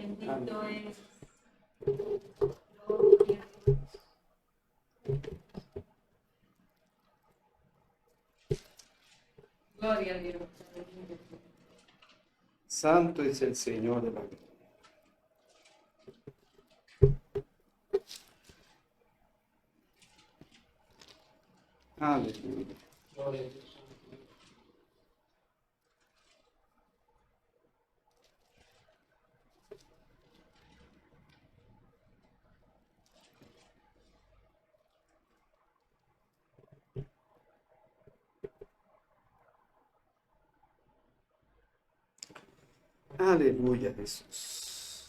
Bendito es. Gloria a Dios. Santo es el Señor de la gloria. Aleluya. Gloria a Dios. Aleluya, Jesús.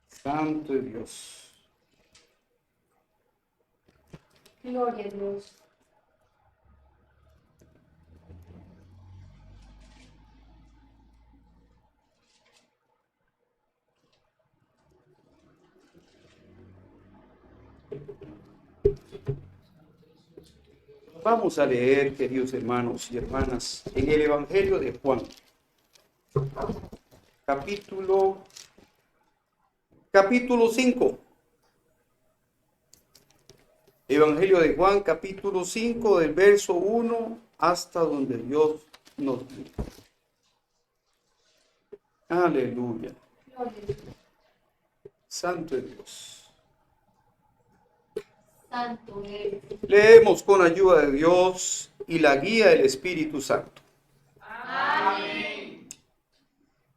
Santo es Dios. Gloria a Dios. Vamos a leer, queridos hermanos y hermanas, en el Evangelio de Juan, capítulo 5. Evangelio de Juan, capítulo 5, del verso 1 hasta donde Dios nos dice. Aleluya. Gloria a Dios. Santo es Dios. Santo es. Leemos con ayuda de Dios y la guía del Espíritu Santo. Amén.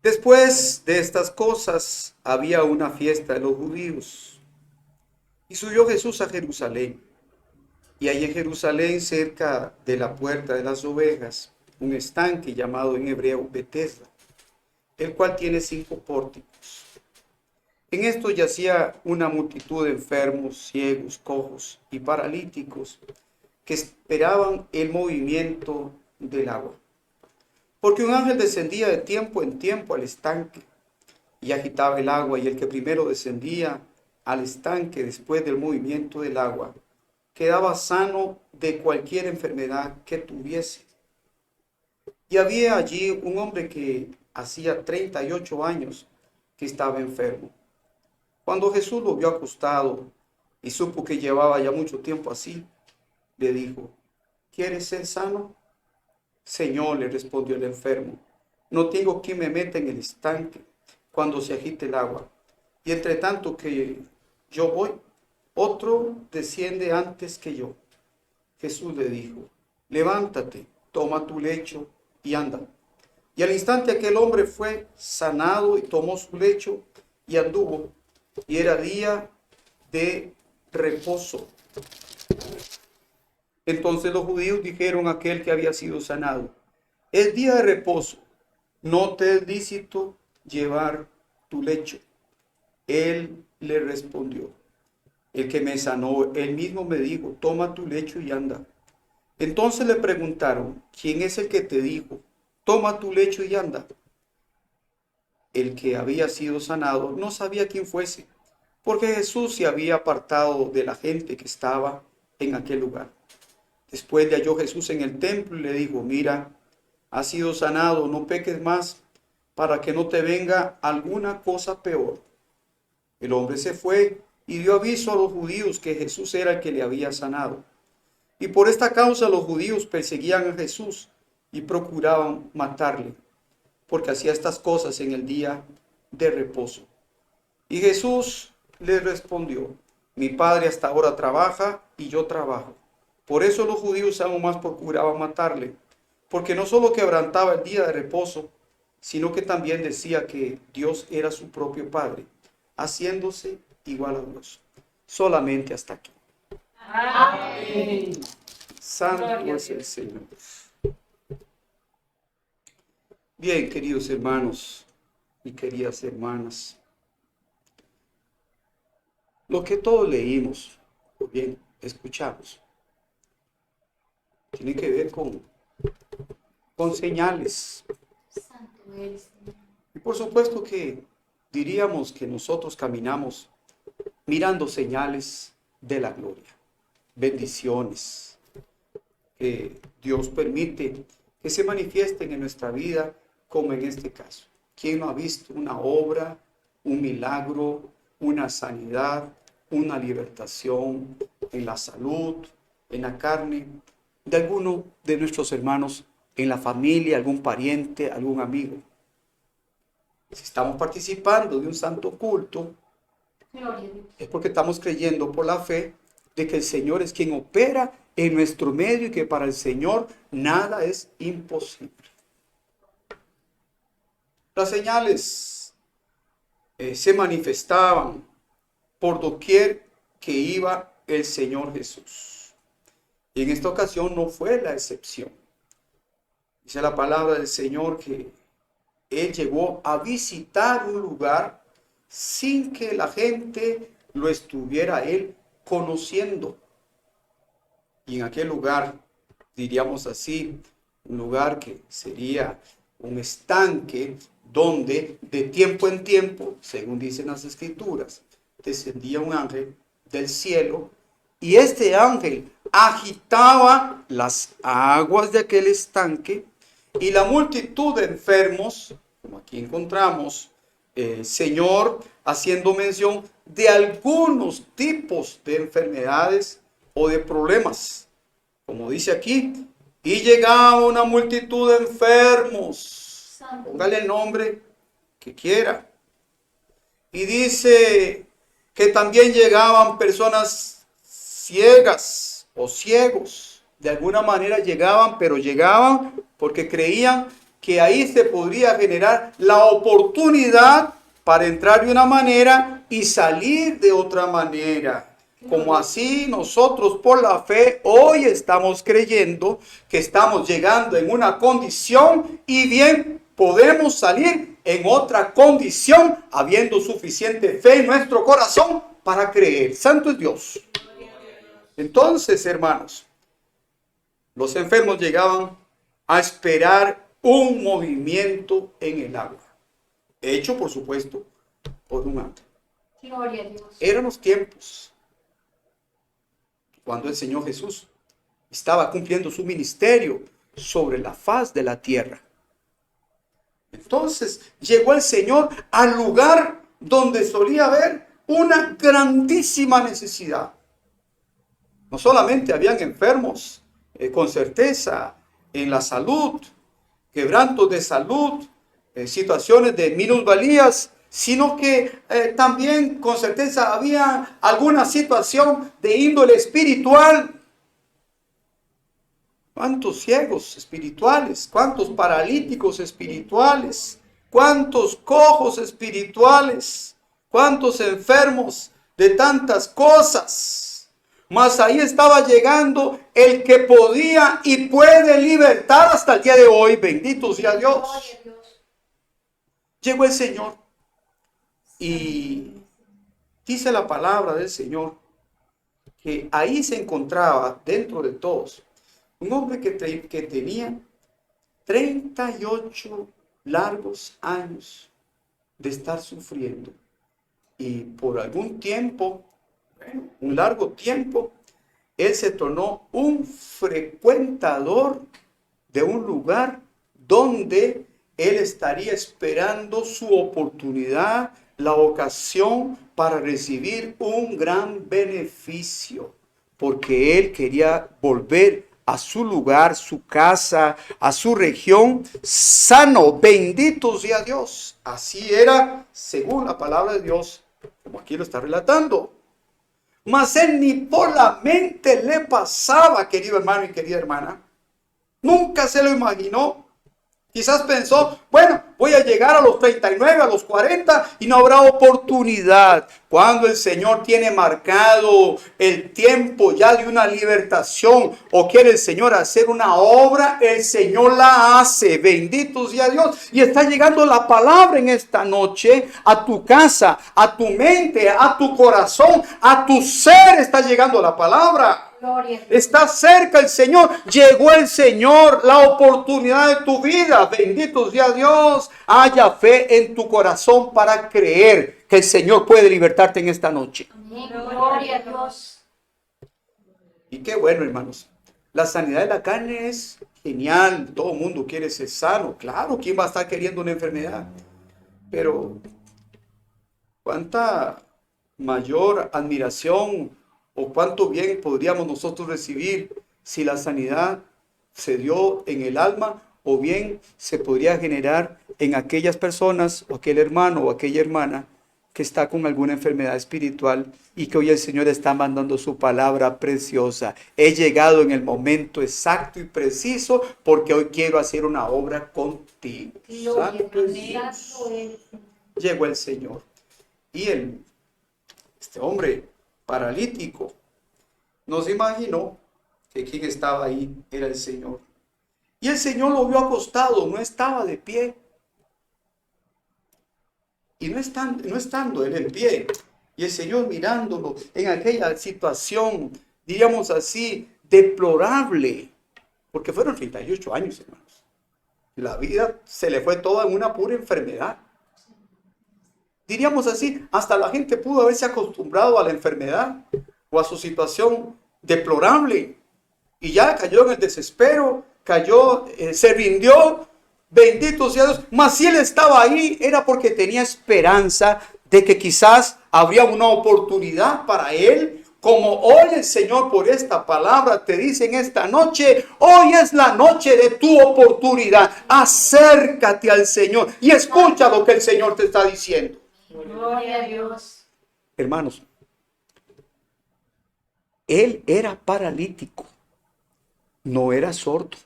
Después de estas cosas había una fiesta de los judíos y subió Jesús a Jerusalén. Y hay en Jerusalén, cerca de la puerta de las ovejas, un estanque llamado en hebreo Betesda, el cual tiene 5 pórticos. En esto yacía una multitud de enfermos, ciegos, cojos y paralíticos que esperaban el movimiento del agua. Porque un ángel descendía de tiempo en tiempo al estanque y agitaba el agua, y el que primero descendía al estanque después del movimiento del agua quedaba sano de cualquier enfermedad que tuviese. Y había allí un hombre que hacía 38 años que estaba enfermo. Cuando Jesús lo vio acostado y supo que llevaba ya mucho tiempo así, le dijo: ¿quieres ser sano? Señor, le respondió el enfermo, no tengo quien me meta en el estanque cuando se agite el agua. Y entre tanto que yo voy, otro desciende antes que yo. Jesús le dijo: levántate, toma tu lecho y anda. Y al instante aquel hombre fue sanado y tomó su lecho y anduvo. Y era día de reposo. Entonces los judíos dijeron a aquel que había sido sanado: es día de reposo, no te es lícito llevar tu lecho. Él le respondió: el que me sanó, él mismo me dijo, toma tu lecho y anda. Entonces le preguntaron: ¿quién es el que te dijo, toma tu lecho y anda? El que había sido sanado no sabía quién fuese, porque Jesús se había apartado de la gente que estaba en aquel lugar. Después le halló Jesús en el templo y le dijo: mira, has sido sanado, no peques más, para que no te venga alguna cosa peor. El hombre se fue y dio aviso a los judíos que Jesús era el que le había sanado. Y por esta causa los judíos perseguían a Jesús y procuraban matarle, porque hacía estas cosas en el día de reposo. Y Jesús les respondió: mi Padre hasta ahora trabaja y yo trabajo. Por eso los judíos aún más procuraban matarle, porque no solo quebrantaba el día de reposo, sino que también decía que Dios era su propio Padre, haciéndose igual a Dios. Solamente hasta aquí. Amén. Santo es el Señor. Bien, queridos hermanos y queridas hermanas, lo que todos leímos, o bien escuchamos, tiene que ver con señales. Santo eres. Y por supuesto que diríamos que nosotros caminamos mirando señales de la gloria, bendiciones que Dios permite que se manifiesten en nuestra vida, como en este caso. ¿Quién no ha visto una obra, un milagro, una sanidad, una libertación en la salud, en la carne de alguno de nuestros hermanos, en la familia, algún pariente, algún amigo? Si estamos participando de un santo culto, Gloria a Dios. es porque estamos creyendo por la fe de que el Señor es quien opera en nuestro medio y que para el Señor nada es imposible. Las señales se manifestaban por doquier que iba el Señor Jesús. Y en esta ocasión no fue la excepción. Dice la palabra del Señor que Él llegó a visitar un lugar sin que la gente lo estuviera Él conociendo. Y en aquel lugar, diríamos así, un lugar que sería un estanque donde de tiempo en tiempo, según dicen las escrituras, descendía un ángel del cielo y este ángel agitaba las aguas de aquel estanque y la multitud de enfermos, como aquí encontramos, el Señor haciendo mención de algunos tipos de enfermedades o de problemas, como dice aquí, y llegaba una multitud de enfermos. Póngale el nombre que quiera. Y dice que también llegaban personas ciegas o ciegos. De alguna manera llegaban, pero llegaban porque creían que ahí se podría generar la oportunidad para entrar de una manera y salir de otra manera. Como así nosotros por la fe hoy estamos creyendo que estamos llegando en una condición y bien podemos salir en otra condición habiendo suficiente fe en nuestro corazón para creer. Santo es Dios. Entonces, hermanos, los enfermos llegaban a esperar un movimiento en el agua, hecho por supuesto por un ángel. Gloria a Dios. Eran los tiempos cuando el Señor Jesús estaba cumpliendo su ministerio sobre la faz de la tierra. Entonces llegó el Señor al lugar donde solía haber una grandísima necesidad. No solamente habían enfermos, con certeza, en la salud, quebrantos de salud, situaciones de minusvalías, sino que también con certeza había alguna situación de índole espiritual. ¿Cuántos ciegos espirituales? ¿Cuántos paralíticos espirituales? ¿Cuántos cojos espirituales? ¿Cuántos enfermos de tantas cosas? Mas ahí estaba llegando el que podía y puede libertar hasta el día de hoy. Bendito sea Dios. Gloria a Dios. Llegó el Señor y dice la palabra del Señor que ahí se encontraba dentro de todos un hombre que tenía 38 largos años de estar sufriendo. Y por algún tiempo, un largo tiempo, él se tornó un frecuentador de un lugar donde él estaría esperando su oportunidad, la ocasión para recibir un gran beneficio, porque él quería volver a su lugar, su casa, a su región, sano. Bendito sea Dios. Así era, según la palabra de Dios, como aquí lo está relatando. Mas él ni por la mente le pasaba, querido hermano y querida hermana. Nunca se lo imaginó. Quizás pensó, bueno, voy a llegar a los 39, a los 40 y no habrá oportunidad. Cuando el Señor tiene marcado el tiempo ya de una libertación o quiere el Señor hacer una obra, el Señor la hace. Bendito sea Dios. Y está llegando la palabra en esta noche a tu casa, a tu mente, a tu corazón, a tu ser está llegando la palabra. Gloria a Dios. Está cerca el Señor. Llegó el Señor, la oportunidad de tu vida. Bendito sea Dios. Haya fe en tu corazón para creer que el Señor puede libertarte en esta noche. Amén. Gloria a Dios. Y qué bueno, hermanos. La sanidad de la carne es genial. Todo el mundo quiere ser sano. Claro, ¿quién va a estar queriendo una enfermedad? Pero cuánta mayor admiración o cuánto bien podríamos nosotros recibir si la sanidad se dio en el alma, o bien se podría generar en aquellas personas o aquel hermano o aquella hermana que está con alguna enfermedad espiritual y que hoy el Señor está mandando su palabra preciosa. He llegado en el momento exacto y preciso porque hoy quiero hacer una obra contigo. Gloria a Santo es Dios. Dios. Santo eres. Llegó el Señor. Y este hombre paralítico no se imaginó que quien estaba ahí era el Señor. Y el Señor lo vio acostado, no estaba de pie. Y no estando él en pie, y el Señor mirándolo en aquella situación, diríamos así, deplorable, porque fueron 38 años, hermanos. La vida se le fue toda en una pura enfermedad. Diríamos así, hasta la gente pudo haberse acostumbrado a la enfermedad o a su situación deplorable y ya cayó en el desespero, se rindió. Bendito sea Dios. Mas si él estaba ahí era porque tenía esperanza de que quizás habría una oportunidad para él. Como hoy el Señor por esta palabra te dice en esta noche, hoy es la noche de tu oportunidad. Acércate al Señor y escucha lo que el Señor te está diciendo. Gloria a Dios. Hermanos, él era paralítico, no era sordo.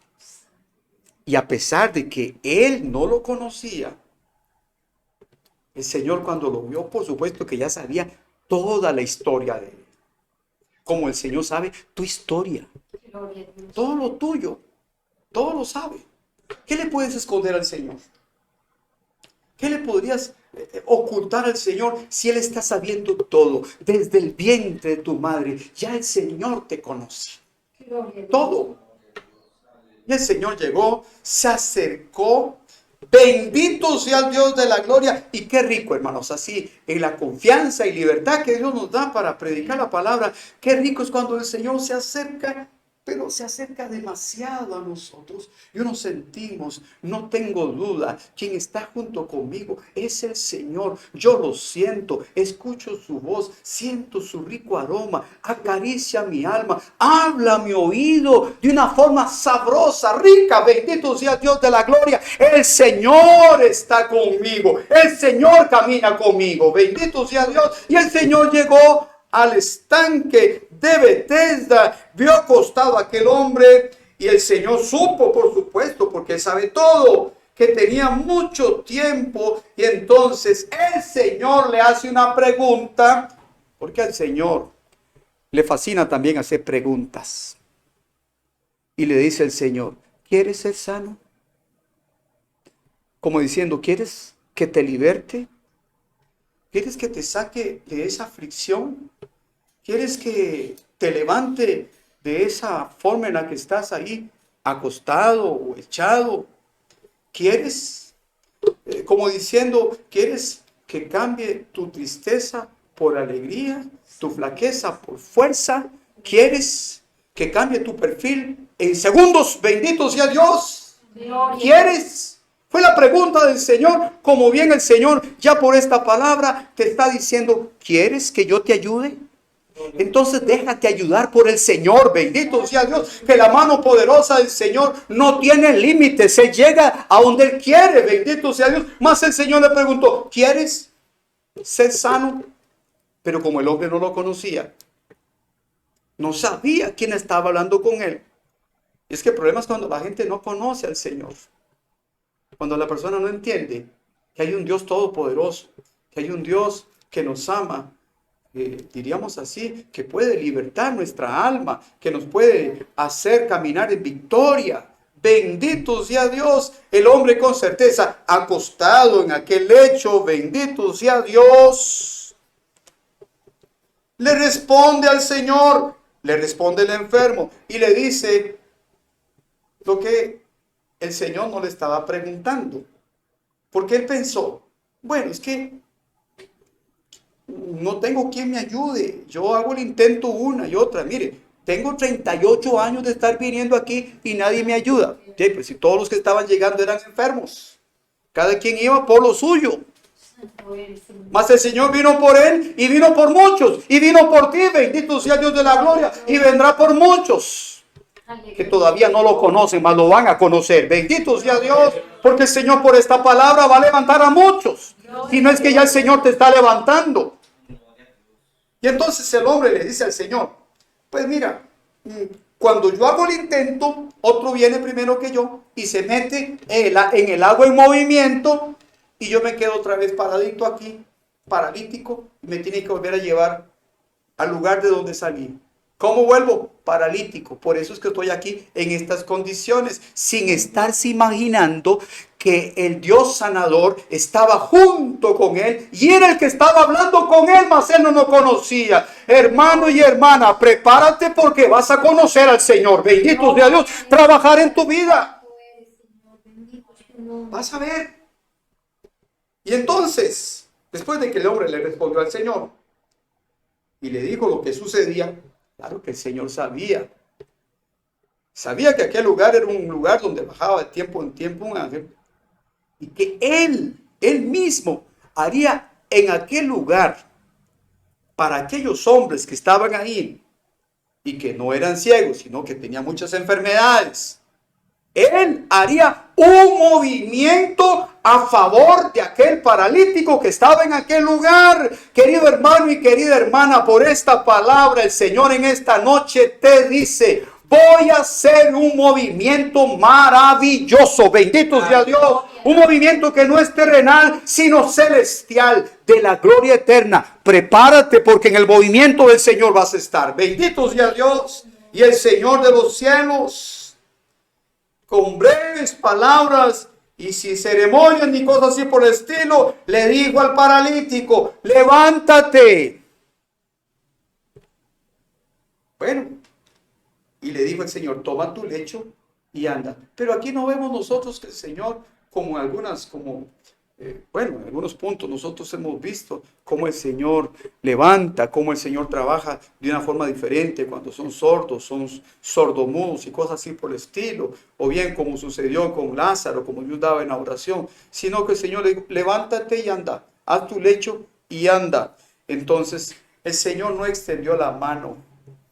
Y a pesar de que él no lo conocía, el Señor cuando lo vio, por supuesto que ya sabía toda la historia de él. Como el Señor sabe tu historia, Gloria a Dios. todo lo tuyo, todo lo sabe. ¿Qué le puedes esconder al Señor? ¿Qué le podrías ocultar al Señor si Él está sabiendo todo? Desde el vientre de tu madre, ya el Señor te conoce. Gloria a Dios. Todo. Y el Señor llegó, se acercó. Bendito sea el Dios de la gloria. Y qué rico, hermanos, así en la confianza y libertad que Dios nos da para predicar la palabra. Qué rico es cuando el Señor se acerca, pero se acerca demasiado a nosotros. Y nos sentimos, no tengo duda, quien está junto conmigo es el Señor. Yo lo siento, escucho su voz, siento su rico aroma, acaricia mi alma, habla a mi oído de una forma sabrosa, rica. Bendito sea Dios de la gloria. El Señor está conmigo, el Señor camina conmigo. Bendito sea Dios. Y el Señor llegó al estanque de Betesda, vio acostado a aquel hombre y el Señor supo, por supuesto, porque Él sabe todo, que tenía mucho tiempo. Y entonces el Señor le hace una pregunta, porque al Señor le fascina también hacer preguntas. Y le dice el Señor, ¿quieres ser sano? Como diciendo, ¿quieres que te liberte? ¿Quieres que te saque de esa aflicción? ¿Quieres que te levante de esa forma en la que estás ahí, acostado o echado? ¿Quieres, como diciendo, quieres que cambie tu tristeza por alegría, tu flaqueza por fuerza? ¿Quieres que cambie tu perfil en segundos? Bendito sea Dios. Gloria. ¿Quieres? Fue la pregunta del Señor, como bien el Señor ya por esta palabra te está diciendo, ¿quieres que yo te ayude? Entonces déjate ayudar por el Señor. Bendito sea Dios, que la mano poderosa del Señor no tiene límites, se llega a donde Él quiere. Bendito sea Dios. Más el Señor le preguntó, ¿quieres ser sano? Pero como el hombre no lo conocía, no sabía quién estaba hablando con él. Y es que el problema es cuando la gente no conoce al Señor. Cuando la persona no entiende que hay un Dios todopoderoso, que hay un Dios que nos ama, diríamos así, que puede libertar nuestra alma, que nos puede hacer caminar en victoria. Bendito sea Dios. El hombre con certeza, acostado en aquel lecho, bendito sea Dios, le responde al Señor, Le responde el enfermo y le dice lo que el Señor no le estaba preguntando. Porque él pensó, bueno, es que no tengo quien me ayude. Yo hago el intento una y otra. Mire, tengo 38 años de estar viniendo aquí y nadie me ayuda. Sí, pues si todos los que estaban llegando eran enfermos. Cada quien iba por lo suyo. Santo eres, Señor. Mas el Señor vino por él y vino por muchos. Y vino por ti, bendito sea Dios de la gloria. Y vendrá por muchos que todavía no lo conocen, mas lo van a conocer. Bendito sea Dios, porque el Señor por esta palabra va a levantar a muchos. Y no es que ya el Señor te está levantando. Y entonces el hombre le dice al Señor, pues mira, cuando yo hago el intento, otro viene primero que yo y se mete en el agua en movimiento y yo me quedo otra vez paradito aquí, paralítico, y me tiene que volver a llevar al lugar de donde salí. ¿Cómo vuelvo? Paralítico. Por eso es que estoy aquí en estas condiciones, sin estarse imaginando que el Dios sanador estaba junto con él y era el que estaba hablando con él, mas él no lo conocía. Hermano y hermana, prepárate porque vas a conocer al Señor. Bendito sea Dios, trabajar en tu vida. Santo eres, Señor. Bendito es tu nombre. Vas a ver. Y entonces, después de que el hombre le respondió al Señor y le dijo lo que sucedía, claro que el Señor sabía. Sabía que aquel lugar era un lugar donde bajaba de tiempo en tiempo un ángel y que él mismo haría en aquel lugar para aquellos hombres que estaban ahí y que no eran ciegos, sino que tenían muchas enfermedades. Él haría un movimiento a favor de aquel paralítico que estaba en aquel lugar. Querido hermano y querida hermana, por esta palabra el Señor en esta noche te dice, voy a hacer un movimiento maravilloso. Bendito sea Dios. Un movimiento que no es terrenal, sino celestial, de la gloria eterna. Prepárate porque en el movimiento del Señor vas a estar. Bendito sea Dios. Y el Señor de los cielos, con breves palabras y sin ceremonias ni cosas así por el estilo, le dijo al paralítico, levántate. Bueno, y le dijo el Señor, toma tu lecho y anda. Pero aquí no vemos nosotros que el Señor, como en en algunos puntos nosotros hemos visto cómo el Señor levanta, cómo el Señor trabaja de una forma diferente cuando son sordos, son sordomudos y cosas así por el estilo, o bien como sucedió con Lázaro, como Dios daba en la oración, sino que el Señor le dijo, levántate y anda, haz tu lecho y anda. Entonces el Señor no extendió la mano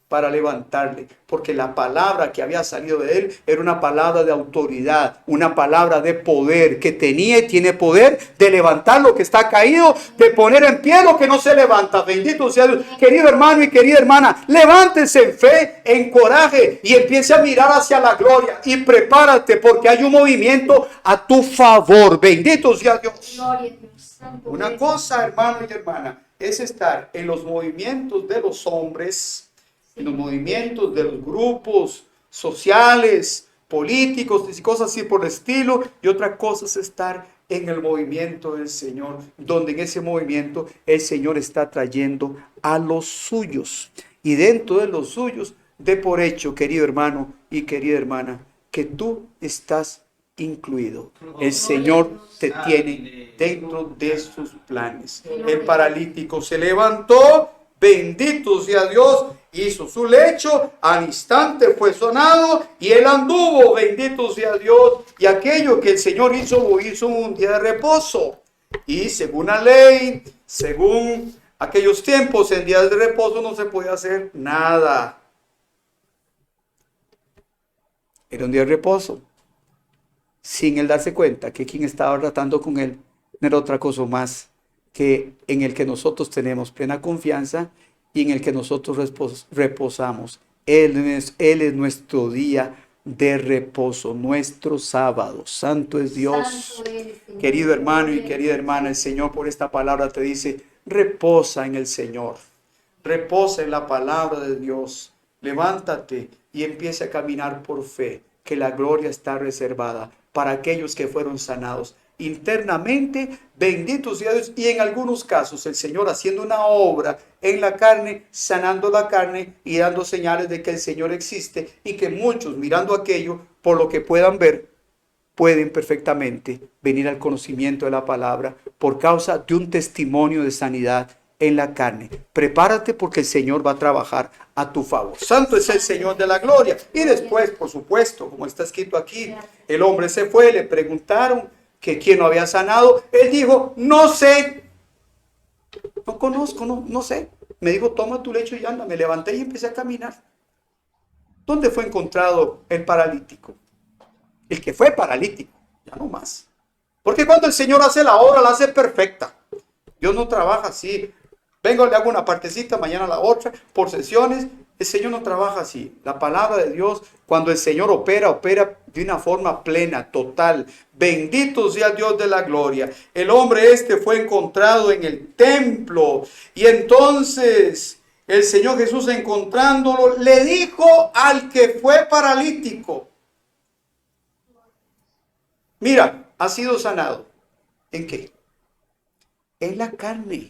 para levantarle, porque la palabra que había salido de él era una palabra de autoridad, una palabra de poder, que tenía y tiene poder de levantar lo que está caído, de poner en pie lo que no se levanta. Bendito sea Dios. Querido hermano y querida hermana, levántese en fe, en coraje y empiece a mirar hacia la gloria y prepárate porque hay un movimiento a tu favor. Bendito sea Dios. Gloria a Dios. Santo Una eres. cosa, hermano y hermana, es estar en los movimientos de los hombres, en los movimientos de los grupos sociales, políticos y cosas así por el estilo, y otra cosa es estar en el movimiento del Señor, donde en ese movimiento el Señor está trayendo a los suyos, y dentro de los suyos, de por hecho, querido hermano y querida hermana, que tú estás incluido. El Señor te tiene dentro de sus planes. El paralítico se levantó, bendito sea Dios, hizo su lecho, al instante fue sanado y él anduvo, bendito sea Dios. Y aquello que el Señor hizo, lo hizo un día de reposo. Y según la ley, según aquellos tiempos, en días de reposo no se podía hacer nada. Era un día de reposo, sin él darse cuenta que quien estaba tratando con él no era otra cosa más que en el que nosotros tenemos plena confianza y en el que nosotros reposamos. Él es nuestro día de reposo, nuestro sábado. Santo es Dios. Santo eres, Señor. Querido hermano y querida hermana, el Señor por esta palabra te dice, reposa en el Señor, reposa en la palabra de Dios, levántate y empieza a caminar por fe, que la gloria está reservada para aquellos que fueron sanados. internamente, bendito sea Dios, y en algunos casos el Señor haciendo una obra en la carne, sanando la carne y dando señales de que el Señor existe y que muchos mirando aquello, por lo que puedan ver, pueden perfectamente venir al conocimiento de la palabra por causa de un testimonio de sanidad en la carne. Prepárate porque el Señor va a trabajar a tu favor. Santo es el Señor de la gloria. Y después, por supuesto, como está escrito aquí, el hombre se fue, le preguntaron que quién lo había sanado. Él dijo, no sé, no conozco, no sé. Me dijo, toma tu lecho y anda. Me levanté y empecé a caminar. ¿Dónde fue encontrado el paralítico? El que fue paralítico, ya no más. Porque cuando el Señor hace la obra, la hace perfecta. Dios no trabaja así. Vengo, le hago una partecita, mañana la otra, por sesiones. El Señor no trabaja así. La palabra de Dios, cuando el Señor opera de una forma plena, total. Bendito sea Dios de la gloria. El hombre fue encontrado en el templo. Y entonces el Señor Jesús, encontrándolo, le dijo al que fue paralítico: mira, has sido sanado. ¿En qué? En la carne.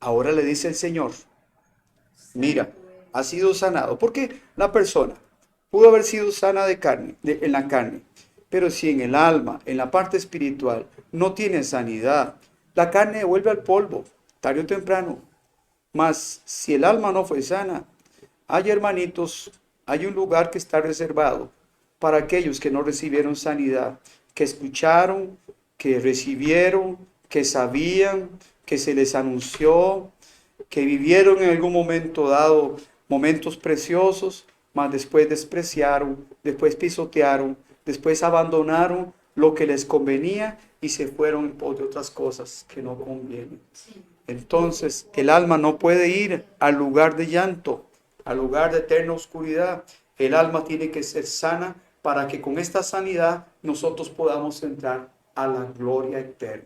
Ahora le dice el Señor, mira, has sido sanado. Porque la persona pudo haber sido sana de carne, en la carne. Pero si en el alma, en la parte espiritual, no tiene sanidad, la carne vuelve al polvo, tarde o temprano. Mas si el alma no fue sana, hay, hermanitos, hay un lugar que está reservado para aquellos que no recibieron sanidad, que escucharon, que recibieron, que sabían, que se les anunció, que vivieron en algún momento dado momentos preciosos, mas después despreciaron, después pisotearon, después abandonaron lo que les convenía y se fueron en pos de otras cosas que no convienen. Entonces el alma no puede ir al lugar de llanto, al lugar de eterna oscuridad. El alma tiene que ser sana para que con esta sanidad nosotros podamos entrar a la gloria eterna.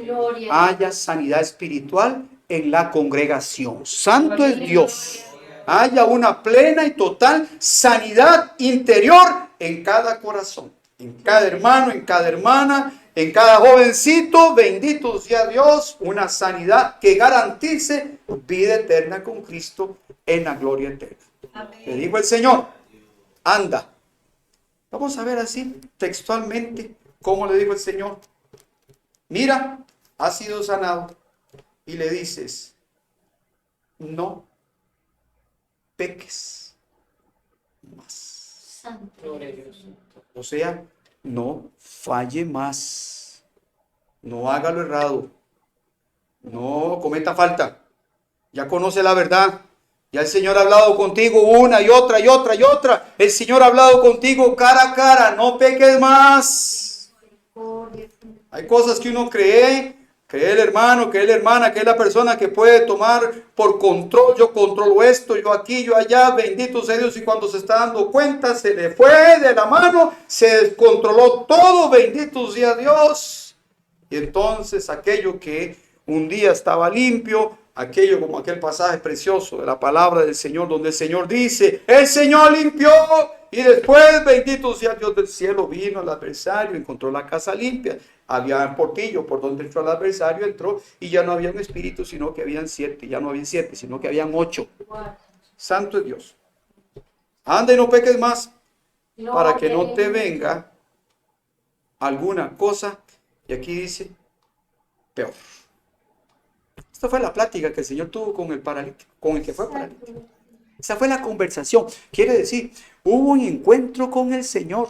Gloria. Haya sanidad espiritual en la congregación. Santo es Dios. Haya una plena y total sanidad interior en cada corazón, en cada hermano, en cada hermana, en cada jovencito. Bendito sea Dios. Una sanidad que garantice vida eterna con Cristo en la gloria eterna. Le dijo el Señor, anda. Vamos a ver así textualmente cómo le dijo el Señor. Mira, has sido sanado. Y le dices, no peques más. Santo. O sea, no falle más. No haga lo errado. No cometa falta. Ya conoce la verdad. Ya el Señor ha hablado contigo una y otra y otra y otra. El Señor ha hablado contigo cara a cara. No peques más. Hay cosas que uno cree el hermano, cree la hermana, que es la persona que puede tomar por control. Yo controlo esto, yo aquí, yo allá. Bendito sea Dios. Y cuando se está dando cuenta, se le fue de la mano. Se descontroló todo. Bendito sea Dios. Y entonces aquello que un día estaba limpio, aquello como aquel pasaje precioso de la palabra del Señor, donde el Señor dice, el Señor limpió, y después, bendito sea Dios del cielo, vino el adversario, encontró la casa limpia, había un portillo por donde entró el adversario, entró, y ya no había un espíritu, sino que habían 7, ya no habían 7, sino que habían 8. Santo es Dios. Anda y no peques más, para que no te venga alguna cosa, y aquí dice, peor. Esta fue la plática que el Señor tuvo con el paralítico, con el que fue paralítico. Esa fue la conversación. Quiere decir, hubo un encuentro con el Señor.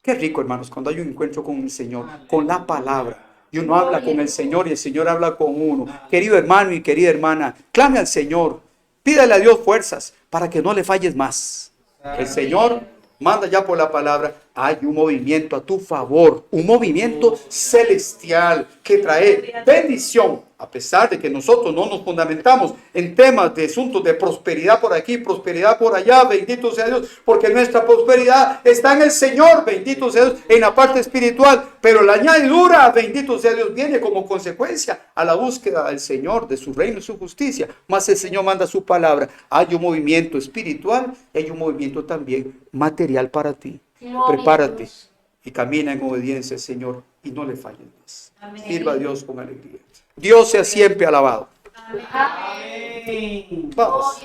Qué rico, hermanos, cuando hay un encuentro con el Señor, con la palabra. Y uno habla con el Señor y el Señor habla con uno. Querido hermano y querida hermana, clame al Señor. Pídale a Dios fuerzas para que no le falles más. El Señor manda ya por la palabra. Hay un movimiento a tu favor, un movimiento celestial que trae bendición, a pesar de que nosotros no nos fundamentamos en temas de asuntos de prosperidad por aquí, prosperidad por allá. Bendito sea Dios, porque nuestra prosperidad está en el Señor. Bendito sea Dios en la parte espiritual, pero la añadidura, bendito sea Dios, viene como consecuencia a la búsqueda del Señor, de su reino y su justicia. Más el Señor manda su palabra. Hay un movimiento espiritual y hay un movimiento también material para ti. Prepárate y camina en obediencia al Señor y no le fallen más. Amén. Sirva a Dios con alegría. Dios sea siempre alabado. Amén. Vamos.